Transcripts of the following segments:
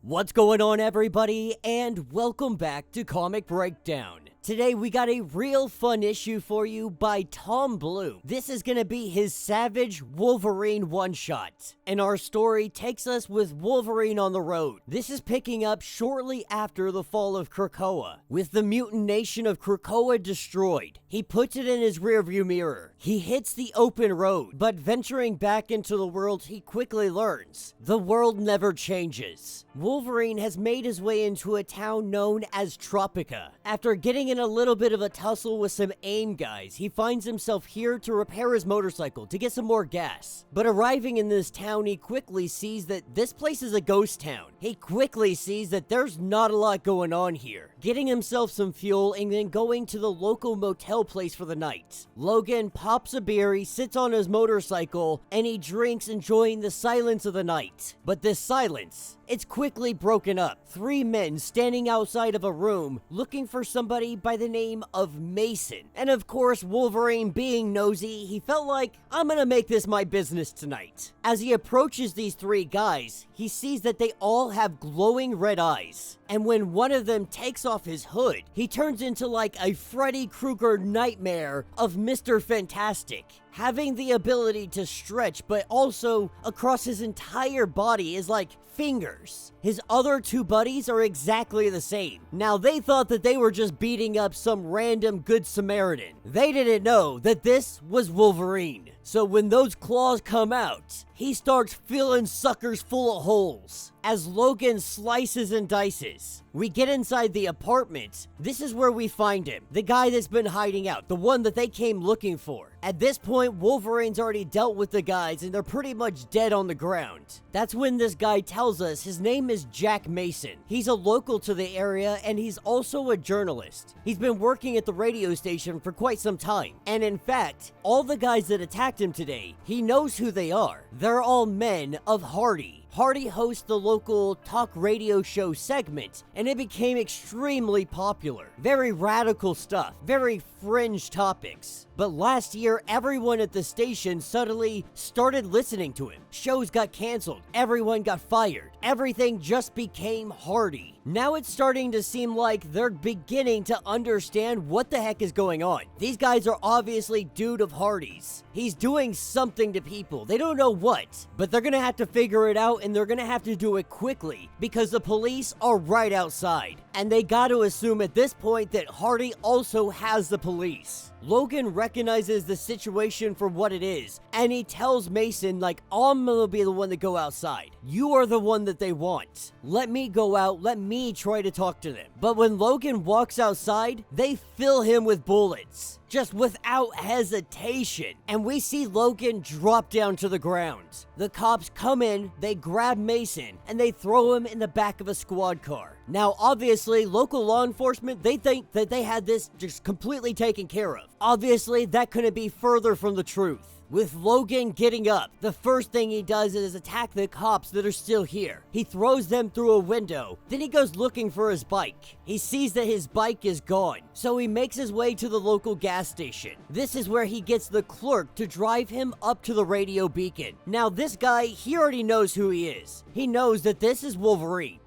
What's going on, everybody, and welcome back to Comic Breakdown. Today we got a real fun issue for you by Tom Bloom. This is gonna be his Savage Wolverine one-shot, and our story takes us with Wolverine on the road. This is picking up shortly after the fall of Krakoa. With the mutant nation of Krakoa destroyed, he puts it in his rearview mirror. He hits the open road, but venturing back into the world, he quickly learns the world never changes. Wolverine has made his way into a town known as Tropica. After getting in a little bit of a tussle with some AIM guys, he finds himself here to repair his motorcycle to get some more gas. But arriving in this town, he quickly sees that this place is a ghost town. He quickly sees that there's not a lot going on here. Getting himself some fuel and then going to the local motel place for the night. Logan pops a beer, he sits on his motorcycle, and he drinks, enjoying the silence of the night. But this silence, it's quickly broken up. Three men standing outside of a room looking for somebody by the name of Mason. And of course, Wolverine being nosy, he felt like, I'm gonna make this my business tonight. As he approaches these three guys, he sees that they all have glowing red eyes. And when one of them takes off his hood, he turns into like a Freddy Krueger nightmare of Mr. Fantastic. Having the ability to stretch, but also across his entire body is like fingers. His other two buddies are exactly the same. Now, they thought that they were just beating up some random Good Samaritan. They didn't know that this was Wolverine. So when those claws come out, he starts filling suckers full of holes. As Logan slices and dices, we get inside the apartment. This is where we find him, the guy that's been hiding out, the one that they came looking for. At this point, Wolverine's already dealt with the guys and they're pretty much dead on the ground. That's when this guy tells us his name is Jack Mason. He's a local to the area and he's also a journalist. He's been working at the radio station for quite some time. And in fact, all the guys that attacked him today, he knows who they are. They're all men of Hardy. Hardy hosts the local talk radio show segment, and it became extremely popular. Very radical stuff, very fringe topics. But last year, everyone at the station suddenly started listening to him. Shows got canceled, everyone got fired, everything just became Hardy. Now it's starting to seem like they're beginning to understand what the heck is going on. These guys are obviously dude of Hardy's. He's doing something to people. They don't know what, but they're gonna have to figure it out, and they're gonna have to do it quickly because the police are right outside. And they gotta assume at this point that Hardy also has the police. Logan recognizes the situation for what it is, and he tells Mason, like, I'm gonna be the one to go outside. You are the one that they want. Let me go out, let me try to talk to them. But when Logan walks outside, they fill him with bullets, just without hesitation. And we see Logan drop down to the ground. The cops come in, they grab Mason, and they throw him in the back of a squad car. Now, obviously, local law enforcement, they think that they had this just completely taken care of. Obviously, that couldn't be further from the truth. With Logan getting up, the first thing he does is attack the cops that are still here. He throws them through a window, then he goes looking for his bike. He sees that his bike is gone, so he makes his way to the local gas station. This is where he gets the clerk to drive him up to the radio beacon. Now this guy, he already knows who he is. He knows that this is Wolverine.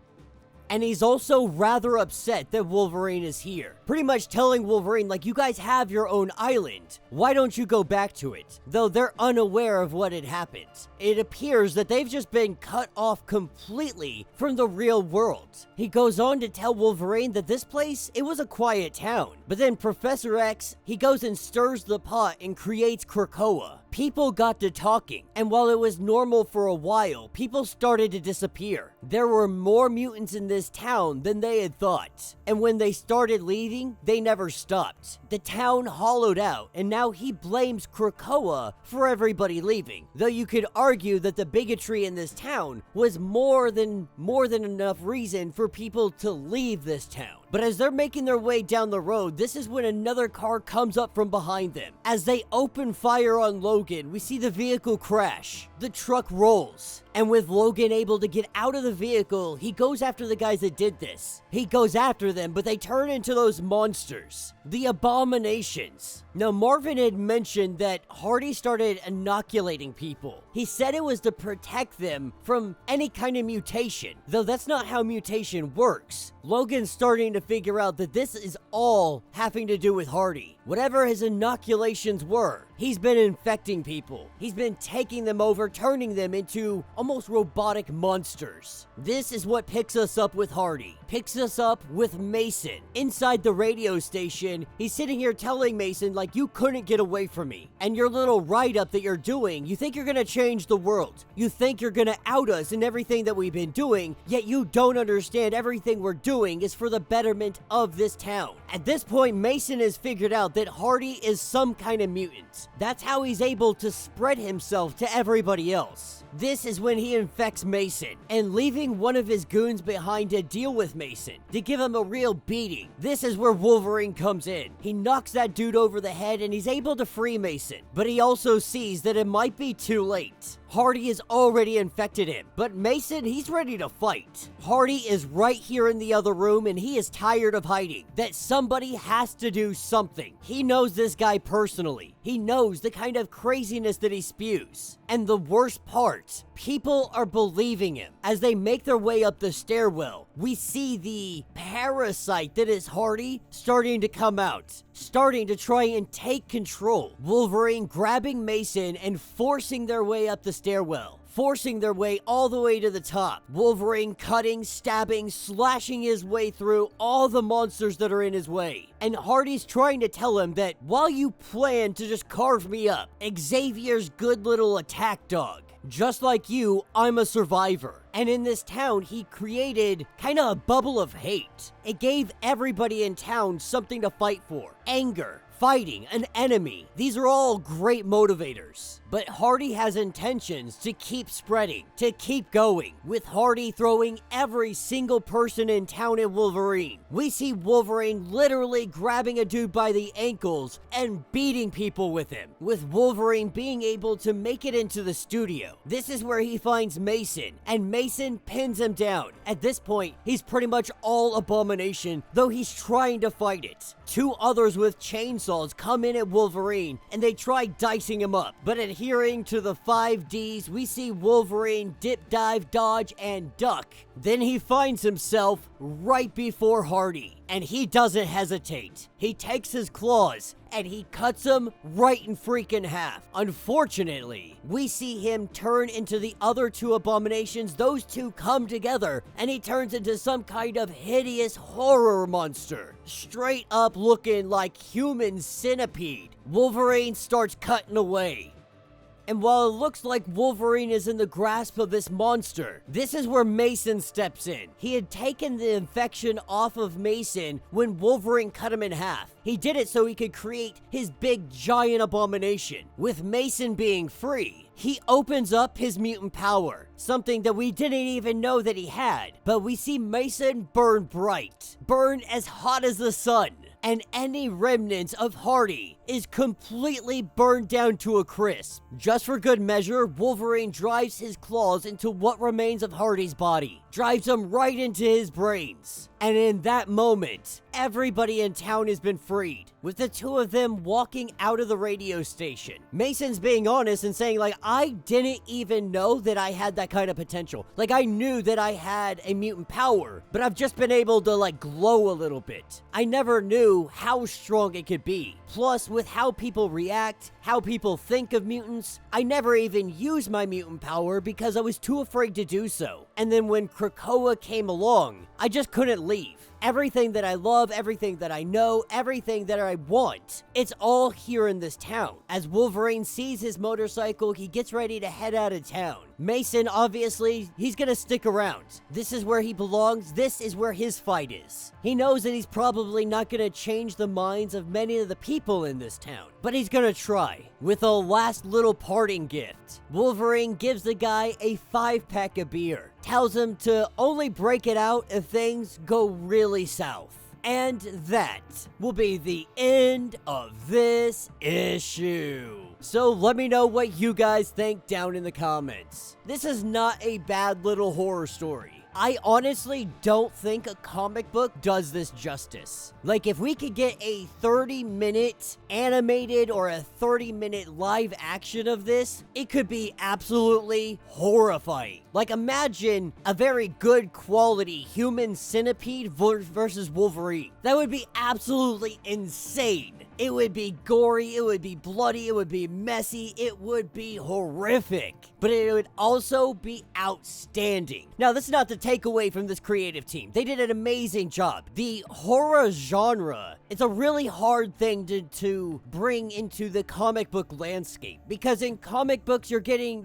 And he's also rather upset that Wolverine is here. Pretty much telling Wolverine, like, you guys have your own island. Why don't you go back to it? Though they're unaware of what had happened. It appears that they've just been cut off completely from the real world. He goes on to tell Wolverine that this place, it was a quiet town. But then Professor X, he goes and stirs the pot and creates Krakoa. People got to talking, and while it was normal for a while, people started to disappear. There were more mutants in this town than they had thought, and when they started leaving, they never stopped. The town hollowed out, and now he blames Krakoa for everybody leaving, though you could argue that the bigotry in this town was more than enough reason for people to leave this town. But as they're making their way down the road, this is when another car comes up from behind them. As they open fire on Logan, we see the vehicle crash. The truck rolls. And with Logan able to get out of the vehicle, he goes after the guys that did this. He goes after them, but they turn into those monsters, the abominations. Now, Marvin had mentioned that Hardy started inoculating people. He said it was to protect them from any kind of mutation, though that's not how mutation works. Logan's starting to figure out that this is all having to do with Hardy. Whatever his inoculations were, he's been infecting people. He's been taking them over, turning them into almost robotic monsters. This is what picks us up with Hardy. Picks us up with Mason. Inside the radio station, he's sitting here telling Mason, like, you couldn't get away from me. And your little write-up that you're doing, you think you're gonna change the world. You think you're gonna out us in everything that we've been doing, yet you don't understand everything we're doing is for the betterment of this town. At this point, Mason has figured out that Hardy is some kind of mutant. That's how he's able to spread himself to everybody else. This is when he infects Mason, and leaving one of his goons behind to deal with Mason, to give him a real beating. This is where Wolverine comes in. He knocks that dude over the head and he's able to free Mason, but he also sees that it might be too late. Hardy has already infected him, but Mason, he's ready to fight. Hardy is right here in the other room and he is tired of hiding. That somebody has to do something. He knows this guy personally. He knows the kind of craziness that he spews. And the worst part, people are believing him. As they make their way up the stairwell, we see the parasite that is Hardy starting to come out, starting to try and take control. Wolverine grabbing Mason and forcing their way up the stairwell, forcing their way all the way to the top. Wolverine cutting, stabbing, slashing his way through all the monsters that are in his way. And Hardy's trying to tell him that while you plan to just carve me up, Xavier's good little attack dog. Just like you, I'm a survivor. And in this town, he created kind of a bubble of hate. It gave everybody in town something to fight for. Anger, fighting, an enemy. These are all great motivators. But Hardy has intentions to keep spreading, to keep going, with Hardy throwing every single person in town at Wolverine. We see Wolverine literally grabbing a dude by the ankles and beating people with him, with Wolverine being able to make it into the studio. This is where he finds Mason, and Mason pins him down. At this point, he's pretty much all Abomination, though he's trying to fight it. Two others with chainsaws come in at Wolverine, and they try dicing him up, but adhering to the 5Ds, we see Wolverine dip, dive, dodge, and duck. Then he finds himself right before Hardy, and he doesn't hesitate. He takes his claws and he cuts him right in freaking half. Unfortunately, we see him turn into the other two abominations. Those two come together and he turns into some kind of hideous horror monster, straight up looking like human centipede. Wolverine starts cutting away. And while it looks like Wolverine is in the grasp of this monster, this is where Mason steps in. He had taken the infection off of Mason when Wolverine cut him in half. He did it so he could create his big giant abomination. With Mason being free, he opens up his mutant power, something that we didn't even know that he had. But we see Mason burn bright, burn as hot as the sun. And any remnants of Hardy is completely burned down to a crisp. Just for good measure, Wolverine drives his claws into what remains of Hardy's body, drives them right into his brains. And in that moment, everybody in town has been freed, with the two of them walking out of the radio station. Mason's being honest and saying, like, I didn't even know that I had that kind of potential. Like, I knew that I had a mutant power, but I've just been able to, like, glow a little bit. I never knew how strong it could be. Plus, with how people react, how people think of mutants, I never even used my mutant power because I was too afraid to do so. And then when Krakoa came along, I just couldn't leave. Everything that I love, everything that I know, everything that I want, it's all here in this town. As Wolverine sees his motorcycle, he gets ready to head out of town. Mason, obviously, he's gonna stick around. This is where he belongs. This is where his fight is. He knows that he's probably not gonna change the minds of many of the people in this town, but he's gonna try. With a last little parting gift, Wolverine gives the guy a 5-pack of beer, tells him to only break it out if things go really south. And that will be the end of this issue. So let me know what you guys think down in the comments. This is not a bad little horror story. I honestly don't think a comic book does this justice. Like, if we could get a 30-minute animated or a 30-minute live action of this, it could be absolutely horrifying. Like, imagine a very good quality human centipede versus Wolverine. That would be absolutely insane. It would be gory, it would be bloody, it would be messy, it would be horrific. But it would also be outstanding. Now, this is not the takeaway from this creative team. They did an amazing job. The horror genre, it's a really hard thing to bring into the comic book landscape. Because in comic books, you're getting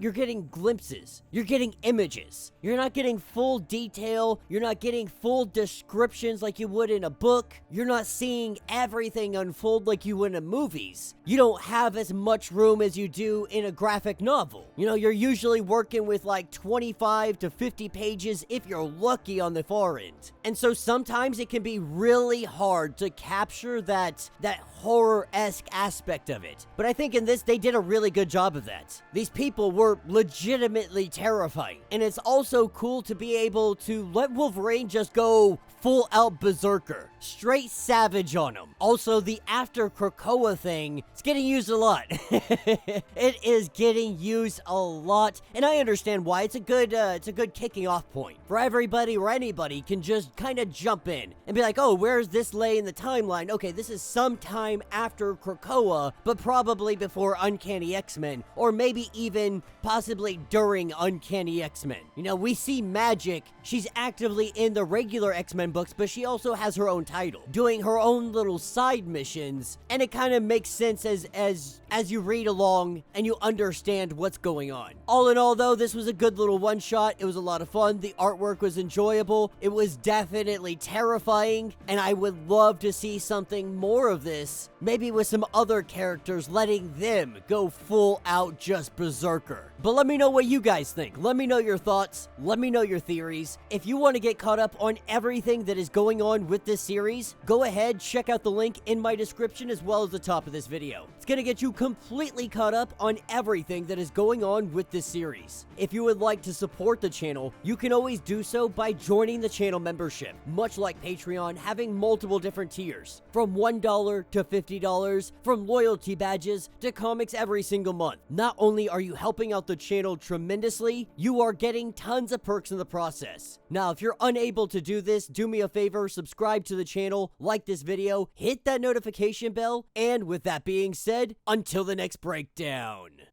glimpses. You're getting images. You're not getting full detail. You're not getting full descriptions like you would in a book. You're not seeing everything unfold like you would in movies. You don't have as much room as you do in a graphic novel. You know, you're usually working with like 25 to 50 pages if you're lucky on the far end. And so sometimes it can be really hard to capture that horror-esque aspect of it. But I think in this, they did a really good job of that. These people were legitimately terrifying. And it's also cool to be able to let Wolverine just go full-out berserker. Straight savage on him. Also, the after Krakoa thing, it's getting used a lot. It is getting used a lot, and I understand why. It's a good kicking off point for everybody, or anybody can just kind of jump in and be like, oh, where's this lay in the timeline? Okay, this is sometime after Krakoa, but probably before Uncanny X-Men, or maybe even possibly during Uncanny X-Men. You know, we see Magic. She's actively in the regular X-Men books, but she also has her own title, doing her own little side missions, and it kind of makes sense as you read along and you understand what's going on. All in all, though, this was a good little one-shot. It was a lot of fun. The artwork was enjoyable. It was definitely terrifying, and I would love to see something more of this, maybe with some other characters, letting them go full out just berserker. But let me know what you guys think. Let me know your thoughts. Let me know your theories. If you want to get caught up on everything that is going on with this series, go ahead, check out the link in my description as well as the top of this video. It's going to get you completely caught up on everything that is going on with this series. If you would like to support the channel, you can always do so by joining the channel membership. Much like Patreon, having multiple different tiers, from $1 to $50, from loyalty badges to comics every single month. Not only are you helping out the channel tremendously, you are getting tons of perks in the process. Now, if you're unable to do this, do me a favor, subscribe to the channel, like this video, hit that notification bell, and with that being said, until the next breakdown.